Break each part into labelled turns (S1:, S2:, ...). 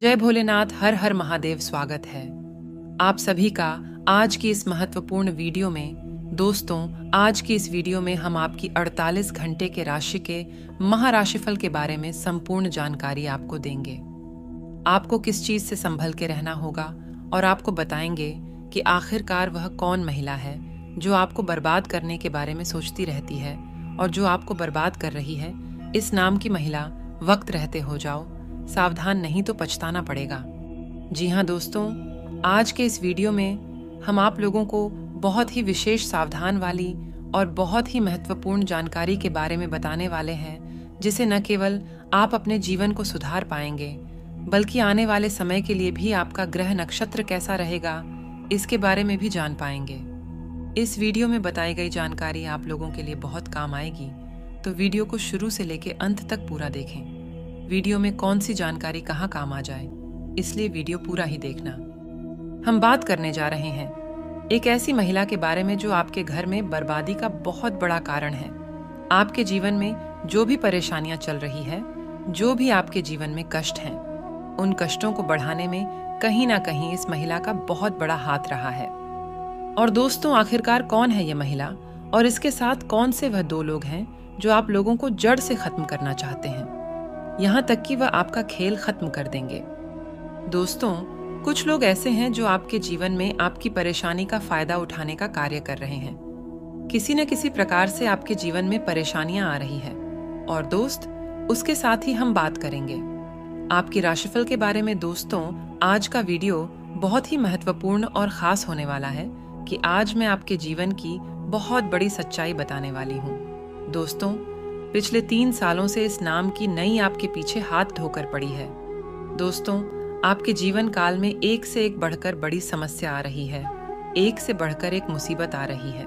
S1: जय भोलेनाथ, हर हर महादेव। स्वागत है आप सभी का आज की इस महत्वपूर्ण वीडियो में। दोस्तों, आज की इस वीडियो में हम आपकी 48 घंटे के राशि के महाराशिफल के बारे में संपूर्ण जानकारी आपको देंगे। आपको किस चीज से संभल के रहना होगा और आपको बताएंगे कि आखिरकार वह कौन महिला है जो आपको बर्बाद करने के बारे में सोचती रहती है और जो आपको बर्बाद कर रही है। इस नाम की महिला, वक्त रहते हो जाओ, सावधान नहीं तो पछताना पड़ेगा। जी हाँ दोस्तों, आज के इस वीडियो में हम आप लोगों को बहुत ही विशेष, सावधान वाली और बहुत ही महत्वपूर्ण जानकारी के बारे में बताने वाले हैं, जिसे न केवल आप अपने जीवन को सुधार पाएंगे बल्कि आने वाले समय के लिए भी आपका ग्रह नक्षत्र कैसा रहेगा इसके बारे में भी जान पाएंगे। इस वीडियो में बताई गई जानकारी आप लोगों के लिए बहुत काम आएगी, तो वीडियो को शुरू से लेकर अंत तक पूरा देखें। वीडियो में कौन सी जानकारी कहाँ काम आ जाए, इसलिए वीडियो पूरा ही देखना। हम बात करने जा रहे हैं एक ऐसी महिला के बारे में जो आपके घर में बर्बादी का बहुत बड़ा कारण है। आपके जीवन में जो भी परेशानियां चल रही है, जो भी आपके जीवन में कष्ट हैं, उन कष्टों को बढ़ाने में कहीं ना कहीं इस महिला का बहुत बड़ा हाथ रहा है। और दोस्तों, आखिरकार कौन है ये महिला और इसके साथ कौन से वह दो लोग हैं जो आप लोगों को जड़ से खत्म करना चाहते हैं, यहाँ तक कि वह आपका खेल खत्म कर देंगे। दोस्तों, कुछ लोग ऐसे हैं जो आपके जीवन में आपकी परेशानी का फायदा उठाने का कार्य कर रहे हैं। किसी न किसी प्रकार से आपके जीवन में परेशानियां आ रही है और दोस्त, उसके साथ ही हम बात करेंगे आपकी राशिफल के बारे में। दोस्तों, आज का वीडियो बहुत ही महत्वपूर्ण और खास होने वाला है कि आज मैं आपके जीवन की बहुत बड़ी सच्चाई बताने वाली हूँ। दोस्तों, पिछले 3 सालों से इस नाम की नई आपके पीछे हाथ धोकर पड़ी है। दोस्तों, आपके जीवन काल में एक से एक बढ़कर बड़ी समस्या आ रही है, एक से बढ़कर एक मुसीबत आ रही है,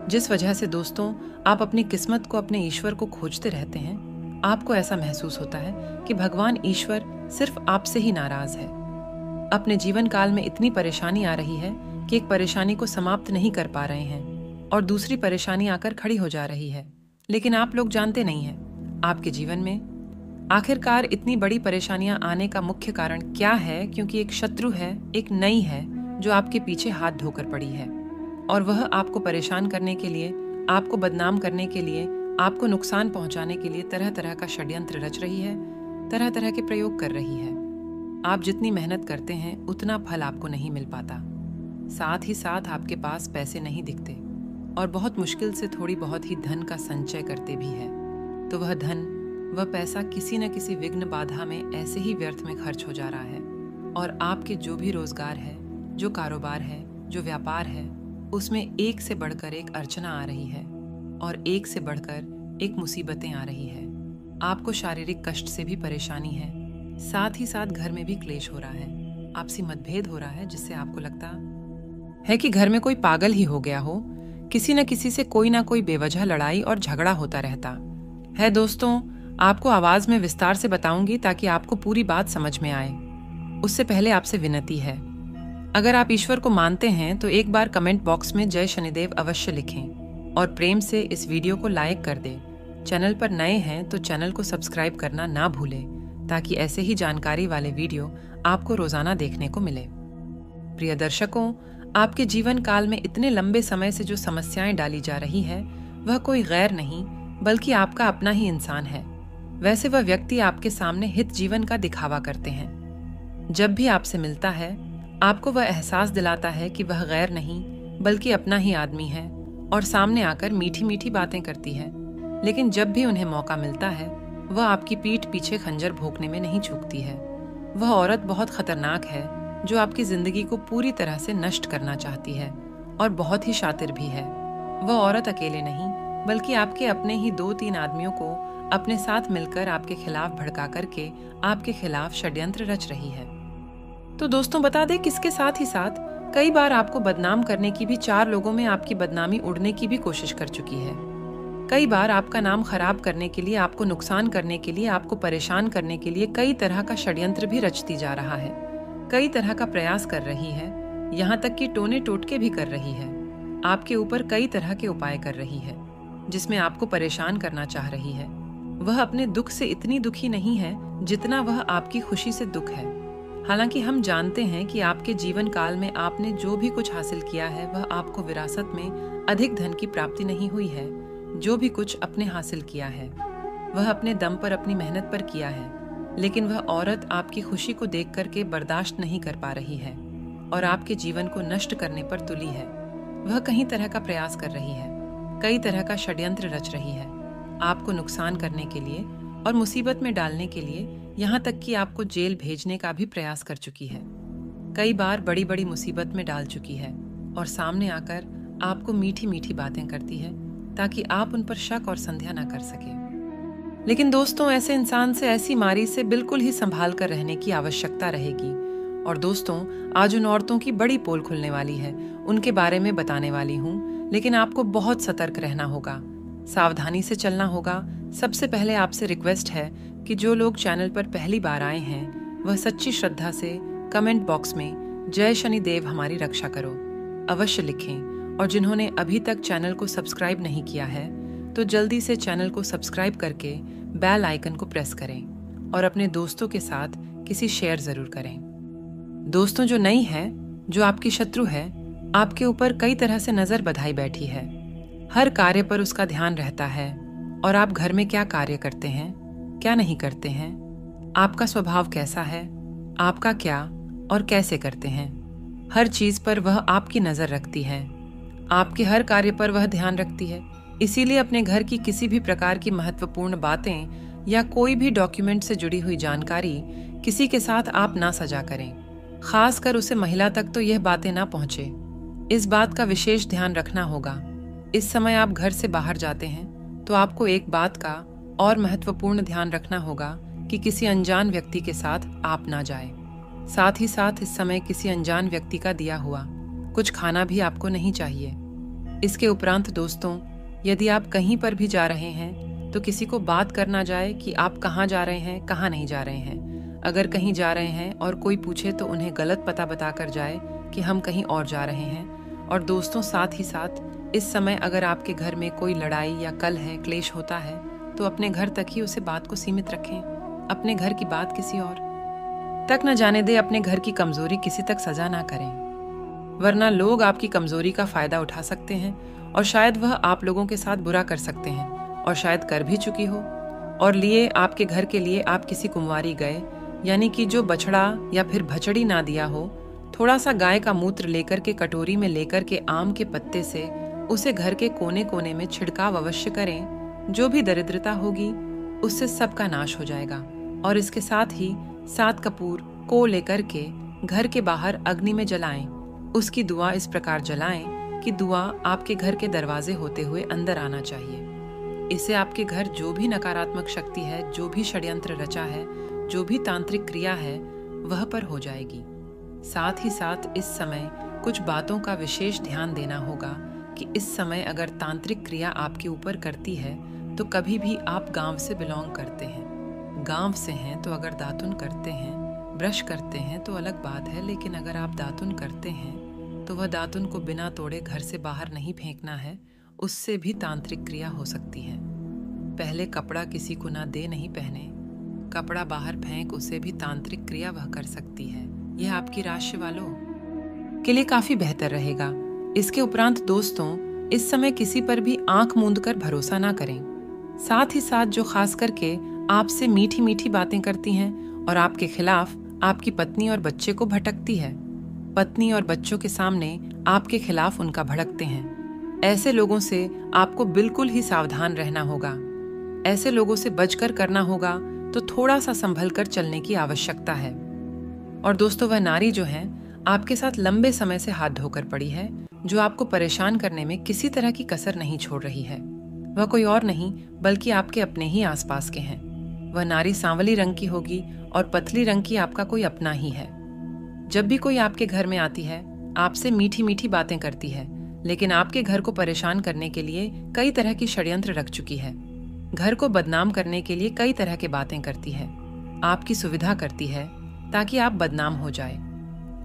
S1: जिस वजह से दोस्तों आप अपनी किस्मत को, अपने ईश्वर को खोजते रहते हैं। आपको ऐसा महसूस होता है कि भगवान ईश्वर सिर्फ आपसे ही नाराज है। अपने जीवन काल में इतनी परेशानी आ रही है कि एक परेशानी को समाप्त नहीं कर पा रहे हैं और दूसरी परेशानी आकर खड़ी हो जा रही है, लेकिन आप लोग जानते नहीं हैं आपके जीवन में आखिरकार इतनी बड़ी परेशानियां आने का मुख्य कारण क्या है। क्योंकि एक शत्रु है, एक नई है जो आपके पीछे हाथ धोकर पड़ी है और वह आपको परेशान करने के लिए, आपको बदनाम करने के लिए, आपको नुकसान पहुंचाने के लिए तरह तरह का षड्यंत्र रच रही है, तरह तरह के प्रयोग कर रही है। आप जितनी मेहनत करते हैं उतना फल आपको नहीं मिल पाता। साथ ही साथ आपके पास पैसे नहीं दिखते और बहुत मुश्किल से थोड़ी बहुत ही धन का संचय करते भी है, तो वह धन, वह पैसा किसी न किसी विघ्न बाधा में ऐसे ही व्यर्थ में खर्च हो जा रहा है। और आपके जो भी रोजगार है, जो कारोबार है, जो व्यापार है, उसमें एक से बढ़कर एक अड़चना आ रही है और एक से बढ़कर एक मुसीबतें आ रही है। आपको शारीरिक कष्ट से भी परेशानी है, साथ ही साथ घर में भी क्लेश हो रहा है, आपसी मतभेद हो रहा है, जिससे आपको लगता है कि घर में कोई पागल ही हो गया हो, किसी न किसी से कोई ना कोई बेवजह लड़ाई और झगड़ा होता रहता है। दोस्तों, आपको आवाज में विस्तार से बताऊंगी ताकि आपको पूरी बात समझ में आए। उससे पहले आपसे विनती है, अगर आप ईश्वर को मानते हैं तो एक बार कमेंट बॉक्स में जय शनिदेव अवश्य लिखें और प्रेम से इस वीडियो को लाइक कर दें। चैनल पर नए हैं तो चैनल को सब्सक्राइब करना ना भूलें ताकि ऐसे ही जानकारी वाले वीडियो आपको रोजाना देखने को मिले। प्रिय दर्शकों, आपके जीवन काल में इतने लंबे समय से जो समस्याएं डाली जा रही है, वह कोई गैर नहीं बल्कि आपका अपना ही इंसान है। वैसे वह व्यक्ति आपके सामने हित जीवन का दिखावा करते हैं। जब भी आपसे मिलता है, आपको वह एहसास दिलाता है कि वह गैर नहीं बल्कि अपना ही आदमी है और सामने आकर मीठी मीठी बातें करती है। लेकिन जब भी उन्हें मौका मिलता है, वह आपकी पीठ पीछे खंजर भोंकने में नहीं चूकती है। वह औरत बहुत खतरनाक है जो आपकी जिंदगी को पूरी तरह से नष्ट करना चाहती है और बहुत ही शातिर भी है। वह औरत अकेले नहीं बल्कि आपके अपने ही 2-3 आदमियों को अपने साथ मिलकर आपके खिलाफ भड़का करके आपके खिलाफ षड्यंत्र रच रही है। तो दोस्तों, बता दें, किसके साथ ही साथ कई बार आपको बदनाम करने की भी, 4 लोगों में आपकी बदनामी उड़ने की भी कोशिश कर चुकी है। कई बार आपका नाम खराब करने के लिए, आपको नुकसान करने के लिए, आपको परेशान करने के लिए कई तरह का षड्यंत्र भी रचती जा रहा है, कई तरह का प्रयास कर रही है, यहाँ तक कि टोने टोटके भी कर रही है। आपके ऊपर कई तरह के उपाय कर रही है जिसमें आपको परेशान करना चाह रही है। वह अपने दुख से इतनी दुखी नहीं है जितना वह आपकी खुशी से दुख है। हालांकि हम जानते हैं कि आपके जीवन काल में आपने जो भी कुछ हासिल किया है वह आपको विरासत में अधिक धन की प्राप्ति नहीं हुई है। जो भी कुछ अपने हासिल किया है वह अपने दम पर, अपनी मेहनत पर किया है, लेकिन वह औरत आपकी खुशी को देख करके बर्दाश्त नहीं कर पा रही है और आपके जीवन को नष्ट करने पर तुली है। वह कई तरह का प्रयास कर रही है, कई तरह का षड्यंत्र रच रही है, आपको नुकसान करने के लिए और मुसीबत में डालने के लिए, यहाँ तक कि आपको जेल भेजने का भी प्रयास कर चुकी है। कई बार बड़ी बड़ी मुसीबत में डाल चुकी है और सामने आकर आपको मीठी मीठी बातें करती है ताकि आप उन पर शक और संदेह न कर सके। लेकिन दोस्तों, ऐसे इंसान से, ऐसी मारी से बिल्कुल ही संभाल कर रहने की आवश्यकता रहेगी। और दोस्तों, आज उन औरतों की बड़ी पोल खुलने वाली है, उनके बारे में बताने वाली हूँ, लेकिन आपको बहुत सतर्क रहना होगा, सावधानी से चलना होगा। सबसे पहले आपसे रिक्वेस्ट है कि जो लोग चैनल पर पहली बार आए हैं वह सच्ची श्रद्धा से कमेंट बॉक्स में जय शनिदेव हमारी रक्षा करो अवश्य लिखें। और जिन्होंने अभी तक चैनल को सब्सक्राइब नहीं किया है तो जल्दी से चैनल को सब्सक्राइब करके बेल आइकन को प्रेस करें और अपने दोस्तों के साथ किसी शेयर जरूर करें। दोस्तों, जो नई है, जो आपकी शत्रु है, आपके ऊपर कई तरह से नजर बधाई बैठी है। हर कार्य पर उसका ध्यान रहता है और आप घर में क्या कार्य करते हैं, क्या नहीं करते हैं, आपका स्वभाव कैसा है, आपका क्या और कैसे करते हैं, हर चीज पर वह आपकी नजर रखती है। आपके हर कार्य पर वह ध्यान रखती है। इसीलिए अपने घर की किसी भी प्रकार की महत्वपूर्ण बातें या कोई भी डॉक्यूमेंट से जुड़ी हुई जानकारी किसी के साथ आप ना साझा करें, खासकर उसे महिला तक तो यह बातें ना पहुंचे। इस बात का विशेष ध्यान रखना होगा। इस समय आप घर से बाहर जाते हैं तो आपको एक बात का और महत्वपूर्ण ध्यान रखना होगा कि किसी अनजान व्यक्ति के साथ आप ना जाएं। साथ ही साथ इस समय किसी अनजान व्यक्ति का दिया हुआ कुछ खाना भी आपको नहीं चाहिए। इसके उपरांत दोस्तों, यदि आप कहीं पर भी जा रहे हैं तो किसी को बात करना जाए कि आप कहाँ जा रहे हैं, कहाँ नहीं जा रहे हैं। अगर कहीं जा रहे हैं और कोई पूछे तो उन्हें गलत पता बताकर जाए कि हम कहीं और जा रहे हैं। और दोस्तों, साथ ही साथ इस समय अगर आपके घर में कोई लड़ाई या कलह, क्लेश होता है तो अपने घर तक ही उसे बात को सीमित रखें। अपने घर की बात किसी और तक न जाने दे। अपने घर की कमजोरी किसी तक सजा ना करें, वरना लोग आपकी कमजोरी का फायदा उठा सकते हैं और शायद वह आप लोगों के साथ बुरा कर सकते हैं और शायद कर भी चुकी हो। और लिए आपके घर के लिए आप किसी कुंवारी गए, यानी कि जो बछड़ा या फिर भचड़ी ना दिया हो, थोड़ा सा गाय का मूत्र लेकर के कटोरी में लेकर के आम के पत्ते से उसे घर के कोने कोने में छिड़काव अवश्य करें। जो भी दरिद्रता होगी उससे सबका नाश हो जाएगा। और इसके साथ ही 7 कपूर को लेकर के घर के बाहर अग्नि में जलाएं। उसकी दुआ इस प्रकार जलाएं कि दुआ आपके घर के दरवाजे होते हुए अंदर आना चाहिए। इससे आपके घर जो भी नकारात्मक शक्ति है, जो भी षड्यंत्र रचा है, जो भी तांत्रिक क्रिया है, वह पर हो जाएगी। साथ ही साथ इस समय कुछ बातों का विशेष ध्यान देना होगा कि इस समय अगर तांत्रिक क्रिया आपके ऊपर करती है तो कभी भी आप गांव से बिलोंग करते हैं, गांव से हैं तो अगर दातुन करते हैं, ब्रश करते हैं तो अलग बात है, लेकिन अगर आप दातुन करते हैं तो वह दातुन को बिना तोड़े घर से बाहर नहीं फेंकना है। उससे भी तांत्रिक क्रिया हो सकती है। पहले कपड़ा किसी को ना दे, नहीं पहने, कपड़ा बाहर फेंक, उसे भी तांत्रिक क्रिया वह कर सकती है। यह आपकी राशि वालों के लिए काफी बेहतर रहेगा। इसके उपरांत दोस्तों, इस समय किसी पर भी आंख मूंद कर भरोसा ना करें। साथ ही साथ जो खास करके आपसे मीठी मीठी बातें करती हैं और आपके खिलाफ आपकी पत्नी और बच्चे को भटकती है, पत्नी और बच्चों के सामने आपके खिलाफ उनका भड़कते हैं, ऐसे लोगों से आपको बिल्कुल ही सावधान रहना होगा। ऐसे लोगों से बचकर करना होगा तो थोड़ा सा संभल कर चलने की आवश्यकता है। और दोस्तों, वह नारी जो है आपके साथ लंबे समय से हाथ धोकर पड़ी है, जो आपको परेशान करने में किसी तरह की कसर नहीं छोड़ रही है, वह कोई और नहीं बल्कि आपके अपने ही आसपास के हैं। वह नारी सांवली रंग की होगी और पतली रंग की आपका कोई अपना ही है। जब भी कोई आपके घर में आती है, आपसे मीठी मीठी बातें करती है, लेकिन आपके घर को परेशान करने के लिए कई तरह की षड्यंत्र रख चुकी है। घर को बदनाम करने के लिए कई तरह की बातें करती है, आपकी सुविधा करती है ताकि आप बदनाम हो जाए।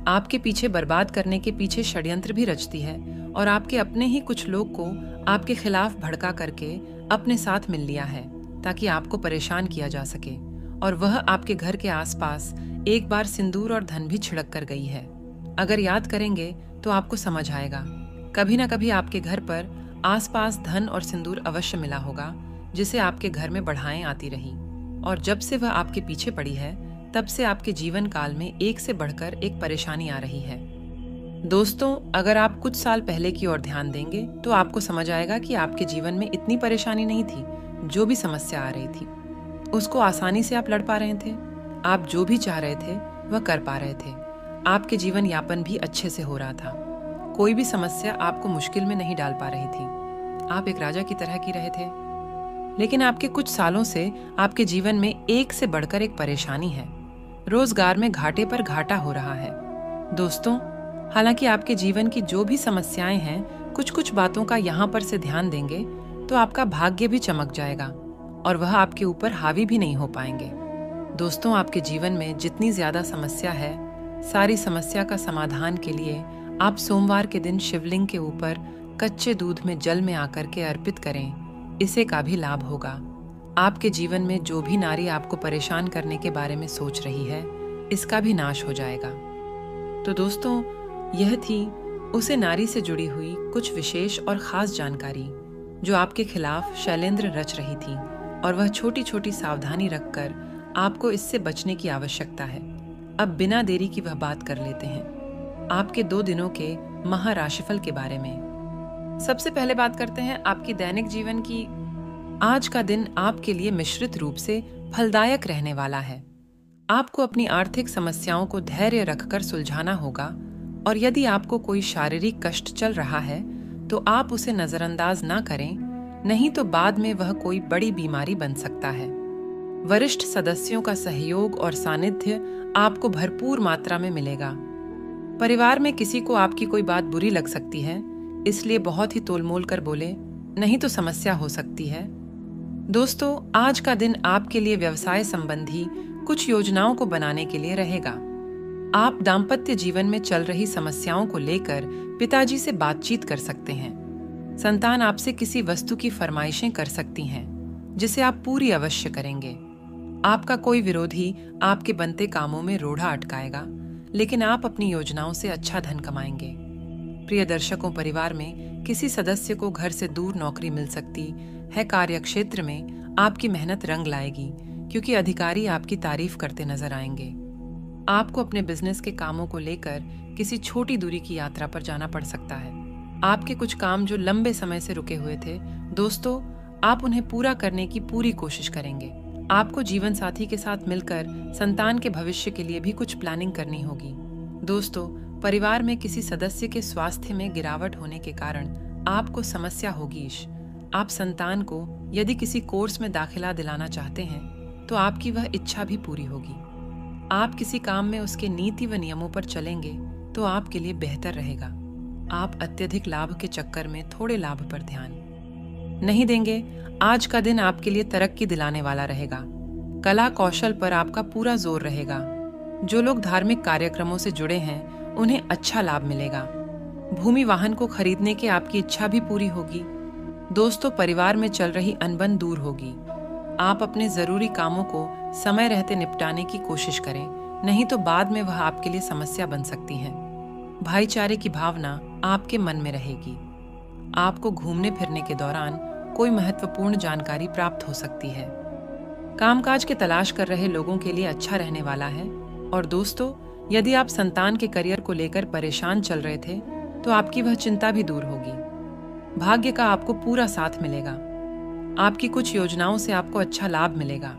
S1: आपके पीछे बर्बाद करने के पीछे षड्यंत्र भी रचती है और आपके अपने ही कुछ लोग को आपके खिलाफ भड़का करके अपने साथ मिल लिया है ताकि आपको परेशान किया जा सके। और वह आपके घर के आसपास एक बार सिंदूर और धन भी छिड़क कर गई है। अगर याद करेंगे तो आपको समझ आएगा, कभी ना कभी आपके घर पर आसपास धन और सिंदूर अवश्य मिला होगा, जिसे आपके घर में बढ़ाएं आती रही। और जब से वह आपके पीछे पड़ी है, तब से आपके जीवन काल में एक से बढ़कर एक परेशानी आ रही है। दोस्तों, अगर आप कुछ साल पहले की ओर ध्यान देंगे तो आपको समझ आएगा कि आपके जीवन में इतनी परेशानी नहीं थी। जो भी समस्या आ रही थी उसको आसानी से आप लड़ पा रहे थे। आप जो भी चाह रहे थे वह कर पा रहे थे। आपके जीवन यापन भी अच्छे से हो रहा था। कोई भी समस्या आपको मुश्किल में नहीं डाल पा रही थी। आप एक राजा की तरह जी रहे थे। लेकिन आपके कुछ सालों से आपके जीवन में एक से बढ़कर एक परेशानी है। रोजगार में घाटे पर घाटा हो रहा है। दोस्तों, हालांकि आपके जीवन की जो भी समस्याएं हैं, कुछ कुछ बातों का यहाँ पर से ध्यान देंगे तो आपका भाग्य भी चमक जाएगा और वह आपके ऊपर हावी भी नहीं हो पाएंगे। दोस्तों, आपके जीवन में जितनी ज्यादा समस्या है, सारी समस्या का समाधान के लिए आप सोमवार के दिन शिवलिंग के ऊपर कच्चे दूध में जल में आकर के अर्पित करें। इसे का भी लाभ होगा। आपके जीवन में जो भी नारी आपको परेशान करने के बारे में सोच रही है, इसका भी नाश हो जाएगा। तो दोस्तों, यह थी उसे नारी से जुड़ी हुई कुछ विशेष और खास जानकारी जो आपके खिलाफ शैलेंद्र रच रही थी, और वह छोटी छोटी सावधानी रखकर आपको इससे बचने की आवश्यकता है। अब बिना देरी की वह बात कर लेते हैं आपके 2 दिनों के महाराशिफल के बारे में। सबसे पहले बात करते हैं आपकी दैनिक जीवन की। आज का दिन आपके लिए मिश्रित रूप से फलदायक रहने वाला है। आपको अपनी आर्थिक समस्याओं को धैर्य रखकर सुलझाना होगा, और यदि आपको कोई शारीरिक कष्ट चल रहा है तो आप उसे नजरअंदाज ना करें, नहीं तो बाद में वह कोई बड़ी बीमारी बन सकता है। वरिष्ठ सदस्यों का सहयोग और सानिध्य आपको भरपूर मात्रा में मिलेगा। परिवार में किसी को आपकी कोई बात बुरी लग सकती है, इसलिए बहुत ही तोलमोल कर बोले, नहीं तो समस्या हो सकती है। दोस्तों, आज का दिन आपके लिए व्यवसाय संबंधी कुछ योजनाओं को बनाने के लिए रहेगा। आप दाम्पत्य जीवन में चल रही समस्याओं को लेकर पिताजी से बातचीत कर सकते हैं। संतान आपसे किसी वस्तु की फरमाइशें कर सकती हैं, जिसे आप पूरी अवश्य करेंगे। आपका कोई विरोधी आपके बनते कामों में रोड़ा अटकाएगा, लेकिन आप अपनी योजनाओं से अच्छा धन कमाएंगे। प्रिय दर्शकों, परिवार में किसी सदस्य को घर से दूर नौकरी मिल सकती है। कार्यक्षेत्र में आपकी मेहनत रंग लाएगी, क्योंकि अधिकारी आपकी तारीफ करते नजर आएंगे। आपको अपने बिजनेस के कामों को लेकर किसी छोटी दूरी की यात्रा पर जाना पड़ सकता है। आपके कुछ काम जो लंबे समय से रुके हुए थे, दोस्तों, आप उन्हें पूरा करने की पूरी कोशिश करेंगे। आपको जीवन साथी के साथ मिलकर संतान के भविष्य के लिए भी कुछ प्लानिंग करनी होगी। दोस्तों, परिवार में किसी सदस्य के स्वास्थ्य में गिरावट होने के कारण आपको समस्या होगी। आप संतान को यदि किसी कोर्स में दाखिला दिलाना चाहते हैं तो आपकी वह इच्छा भी पूरी होगी। आप किसी काम में उसके नीति व नियमों पर चलेंगे तो आपके लिए बेहतर रहेगा। आप अत्यधिक लाभ के चक्कर में थोड़े लाभ पर ध्यान नहीं देंगे। आज का दिन आपके लिए तरक्की दिलाने वाला रहेगा। कला कौशल पर आपका पूरा जोर रहेगा। जो लोग धार्मिक कार्यक्रमों से जुड़े हैं, उन्हें अच्छा लाभ मिलेगा। भूमि वाहन को खरीदने की आपकी इच्छा भी पूरी होगी। दोस्तों, परिवार में चल रही अनबन दूर होगी। आप अपने जरूरी कामों को समय रहते निपटाने की कोशिश करें, नहीं तो बाद में वह आपके लिए समस्या बन सकती है। भाईचारे की भावना आपके मन में रहेगी। आपको घूमने फिरने के दौरान कोई महत्वपूर्ण जानकारी प्राप्त हो सकती है। कामकाज की तलाश कर रहे लोगों के लिए अच्छा रहने वाला है। और दोस्तों, यदि आप संतान के करियर को लेकर परेशान चल रहे थे तो आपकी वह चिंता भी दूर होगी। भाग्य का आपको पूरा साथ मिलेगा। आपकी कुछ योजनाओं से आपको अच्छा लाभ मिलेगा।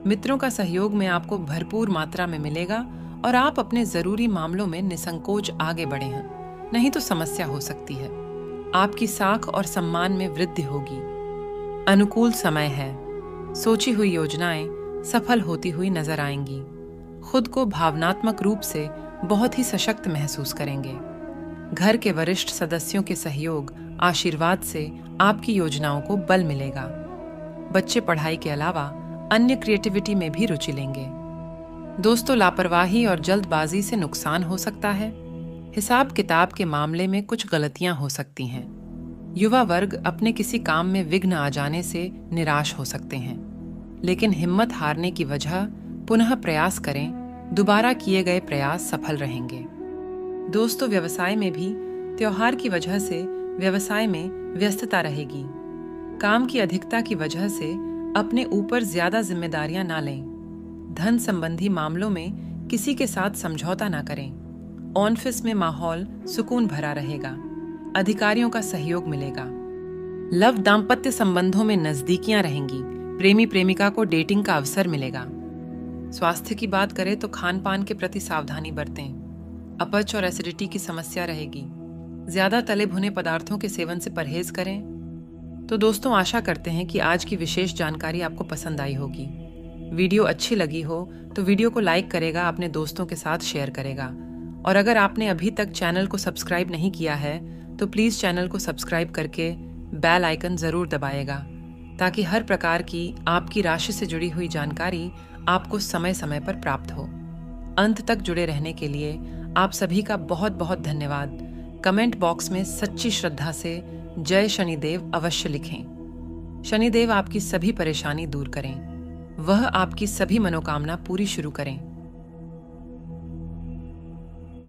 S1: मित्रों का सहयोग में आपको भरपूर मात्रा में मिलेगा और आप अपने जरूरी मामलों में निसंकोच आगे बढ़े हैं, नहीं तो समस्या हो सकती है। आपकी साख और सम्मान में वृद्धि होगी। अनुकूल समय है। सोची हुई योजनाएं सफल होती हुई नजर आएंगी। खुद को भावनात्मक रूप से बहुत ही सशक्त महसूस करेंगे। घर के वरिष्ठ सदस्यों के सहयोग, आशीर्वाद से आपकी योजनाओं को बल मिलेगा। बच्चे पढ़ाई के अलावा अन्य क्रिएटिविटी में भी रुचि लेंगे। दोस्तों, लापरवाही और जल्दबाजी से नुकसान हो सकता है। हिसाब किताब के मामले में कुछ गलतियां हो सकती हैं। युवा वर्ग अपने किसी काम में विघ्न आ जाने से निराश हो सकते हैं। लेकिन हिम्मत हारने की वजह पुनः प्रयास करें, दोबारा किए गए प्रयास सफल रहेंगे। दोस्तों, व्यवसाय में भी त्योहार की वजह से व्यवसाय में व्यस्तता रहेगी। काम की अधिकता की वजह से अपने ऊपर ज्यादा जिम्मेदारियां ना लें। धन संबंधी मामलों में किसी के साथ समझौता ना करें। ऑफिस में माहौल सुकून भरा रहेगा। अधिकारियों का सहयोग मिलेगा। लव दाम्पत्य संबंधों में नजदीकियां रहेंगी। प्रेमी प्रेमिका को डेटिंग का अवसर मिलेगा। स्वास्थ्य की बात करें तो खान पान के प्रति सावधानी बरतें। अपच और एसिडिटी की समस्या रहेगी। ज्यादा तले भुने पदार्थों के सेवन से परहेज करें। तो दोस्तों, आशा करते हैं कि आज की विशेष जानकारी आपको पसंद आई होगी। वीडियो अच्छी लगी हो तो वीडियो को लाइक करेगा, अपने दोस्तों के साथ शेयर करेगा। और अगर आपने अभी तक चैनल को सब्सक्राइब नहीं किया है तो प्लीज़ चैनल को सब्सक्राइब करके बेल आइकन ज़रूर दबाएगा, ताकि हर प्रकार की आपकी राशि से जुड़ी हुई जानकारी आपको समय समय पर प्राप्त हो। अंत तक जुड़े रहने के लिए आप सभी का बहुत बहुत धन्यवाद। कमेंट बॉक्स में सच्ची श्रद्धा से जय शनिदेव अवश्य लिखें। शनिदेव आपकी सभी परेशानी दूर करें, वह आपकी सभी मनोकामना पूरी शुरू करें।